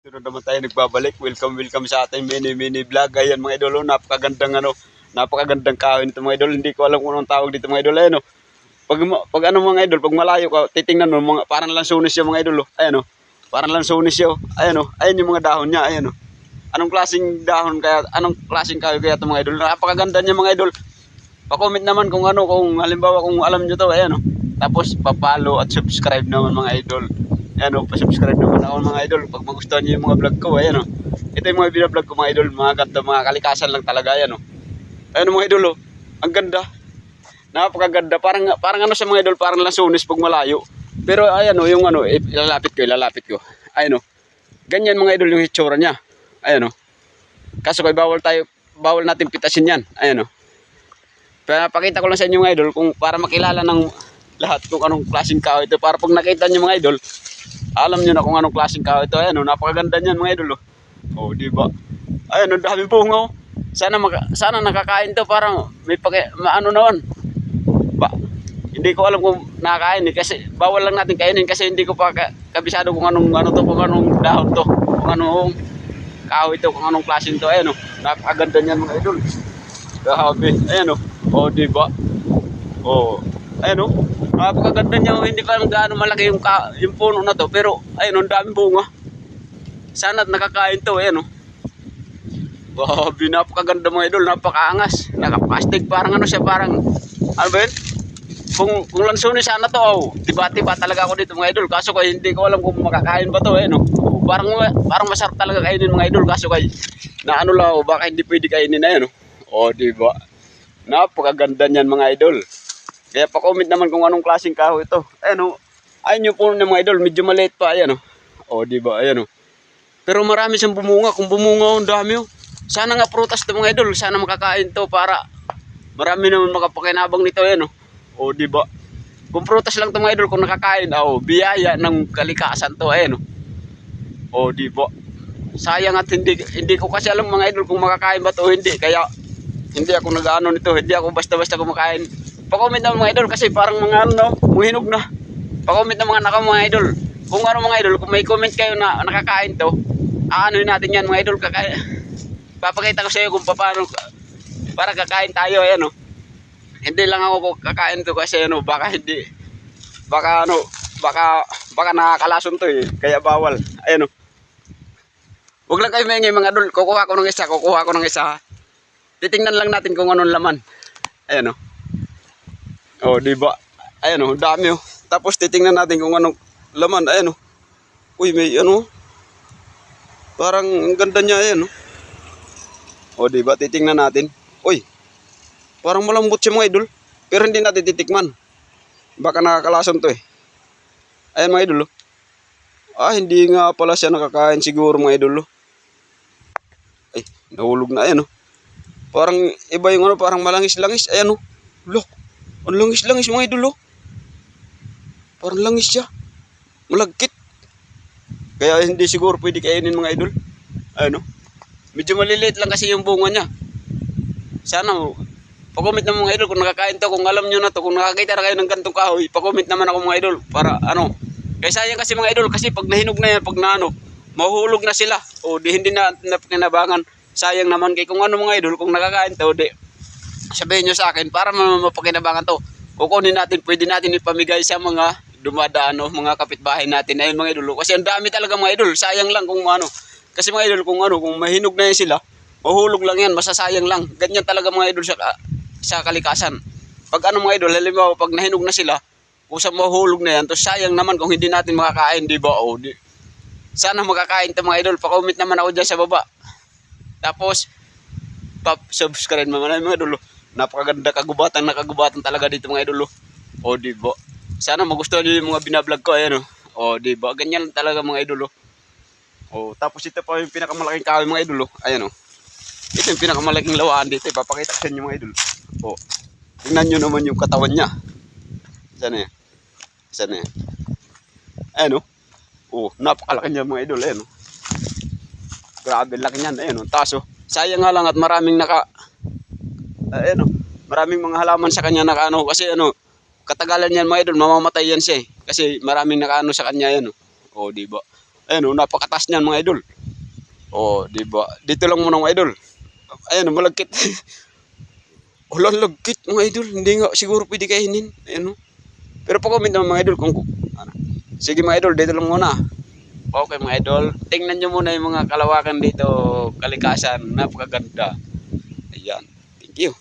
Sunod naman tayo nagbabalik. Welcome sa ating mini vlog. Ayan mga idol, napakagandang kahoy nito mga idol. Hindi ko alam kung anong tawag dito mga idol. Ayan o. Pag ano mga idol, pag malayo ka, titingnan mo, parang lansunis yung mga idol. Ayan o. Parang lansunis yun. Ayan o. Ayan yung mga dahon niya. Ayan o. Anong klaseng dahon kaya, anong klaseng kahoy kaya ito mga idol. Napakaganda niya mga idol. Pa-comment naman kung ano, kung halimbawa kung alam nyo to. Ayan o. Tapos pa-follow at subscribe naman mga idol. Ayan o, pa-subscribe naman ako mga idol. Pag magustuhan nyo yung mga vlog ko, ayan o. Ito yung mga binablog ko mga idol. Mga ganda, mga kalikasan lang talaga. Ayan o. Ayan o mga idol o. Ang ganda. Napakaganda. Parang ano sa mga idol, parang lansunis pag malayo. Pero ayan o, yung ano, ilalapit ko. Ayan o. Ganyan mga idol yung hitsura niya. Ayan o. Kaso kay bawal natin pitasin yan. Ayan o. Pero pakita ko lang sa inyo mga idol kung para makilala ng lahat kung anong klaseng kahoy ito. Para pag nakita nyo mga idol, alam nyo na kung anong klaseng kahoy ito. Ayan o, napakaganda niyan mga idol o. O, diba? Ayan o, daming bunga o. Sana nakakain to, parang may maano naman. Hindi ko alam kung nakakain eh, kasi bawal lang natin kainin kasi hindi ko pa kabisado kung anong ano to, kung anong dahon to, kung anong kahoy to, kung anong klaseng to. Ayan o, napakaganda niyan mga idol. Grabe, ayan o. O, diba? O, ayan o. Napakaganda niya, hindi pa gaano malaki yung puno na to, pero ayun, ang daming bunga. Sana nakakain to, ayan o. Grabe, napakaganda mga idol, napakaangas. Nakaplastic, parang ano siya, parang ano ba yun? Kung lansunin sana to, oh, tiba-tiba talaga ako dito mga idol. Kaso kay hindi ko alam kung makakain ba to, ayan o. Parang masarap talaga kainin mga idol. Kaso kay na ano lang, baka hindi pwede kainin na yan o. O, diba? Napakaganda niyan mga idol. Kaya pa-comment naman kung anong klaseng kahoy ito. Ayan o. Ayun yung puno ng mga idol. Medyo maliit pa. Ayan o. O, diba? Ayan o. Pero marami siyang bumunga. Kung bumunga, ang dami o. Sana nga prutas ito mga idol. Sana makakain to para marami naman makapakinabang nito. Ayan o. O, diba? Kung prutas lang ito mga idol, kung nakakain, o, biyaya ng kalikasan to. Ayan o. O, diba? Sayang at hindi ko kasi alam mga idol kung makakain ba to o hindi. Kaya hindi ako nag-ano nito. Hindi ako basta-basta kumakain. Pa-comment naman mga idol kasi parang mga ano, muhinog na. Pa-comment naman mga idol. Kung ano mga idol, kung may comment kayo na nakakain to, aanoin natin yan mga idol. Papakita ko sa iyo kung paano para kakain tayo. Ayan o. Hindi lang ako kakain to kasi ano, baka nakakalason to eh. Kaya bawal. Ayan o. Huwag lang kayo maingay mga idol. Kukuha ko ng isa. Titingnan lang natin kung anong laman. Ayan o. Oh, diba? Ayan o, dami o. Tapos titingnan natin kung anong laman. Ayan o. Uy, may ano. Parang ang ganda niya. Ayan o. O, diba? Titingnan natin. Uy, parang malambot siya mga idol. Pero hindi natin titikman. Baka nakakalason to eh. Ayan mga idol o. Ah, hindi nga pala siya nakakain siguro mga idol o. Ay, nahulog na. Ayan o. Parang iba yung ano, parang malangis-langis. Ayan o. Look. Ang langis-langis mga idol oh. Parang langis siya. Malagkit. Kaya hindi siguro pwede kainin mga idol. Ayun oh. Medyo maliliit lang kasi yung bunga niya. Sana pa-comment naman mga idol kung nakakain to. Kung alam nyo na to. Kung nakakita na kayo ng gantong kahoy, pa-comment naman ako mga idol. Para ano. Kaya sayang kasi mga idol. Kasi pag nahinog na yan, pag naano, mahuhulog na sila. O di hindi na napakinabangan. Sayang naman kay kung ano mga idol. Kung nakakain to, di sabihin nyo sa akin para mapakinabangan to. Kukunin natin, pwede natin ipamigay sa mga dumadaan o mga kapitbahay natin. Ayun mga idol. Kasi ang dami talaga mga idol. Sayang lang kung ano. Kasi mga idol, kung mahinog na yan sila, mahulog lang yan, masasayang lang. Ganyan talaga mga idol sa kalikasan. Pag ano mga idol, halimbawa pag nahinog na sila, kung sa mahulog na yan, to sayang naman kung hindi natin makakain, di ba? O, sana makakain to mga idol. Pa-comment naman ako dyan sa baba. Tapos, subscribe naman mga idol. Napakaganda nakagubatan talaga dito mga idol. O, diba? Sana magustuhan niyo yung mga binablog ko. Ayan o. O, diba? Ganyan talaga mga idol. O, tapos ito pa yung pinakamalaking kahoy mga idol. Ayan o. Ito yung pinakamalaking lawaan dito. Ipapakita ko sa inyo mga idol. O, tingnan nyo naman yung katawan niya. Sana yan. Sana yan. Ayan o. O, napakalaki niya mga idol. Ayan o. Grabe laki niyan. Ayan o. Taso, sayang nga lang at maraming ayan o, maraming mga halaman sa kanya nakaano kasi ano, katagalan yan mga idol, mamamatay yan siya eh. Kasi maraming nakaano sa kanya yan o. O, diba? Ayan o, napakataas niyan mga idol. O, di ba? Dito lang muna mga idol. Ayan o, malagkit. Wala lagkit mga idol. Hindi nga siguro pwede kainin. Ayan o. Pero pa-comment naman mga idol kung ano. Sige mga idol, dito lang muna. Okay mga idol, tingnan nyo muna yung mga kalawakan dito, kalikasan, napakaganda. Ayan, thank you.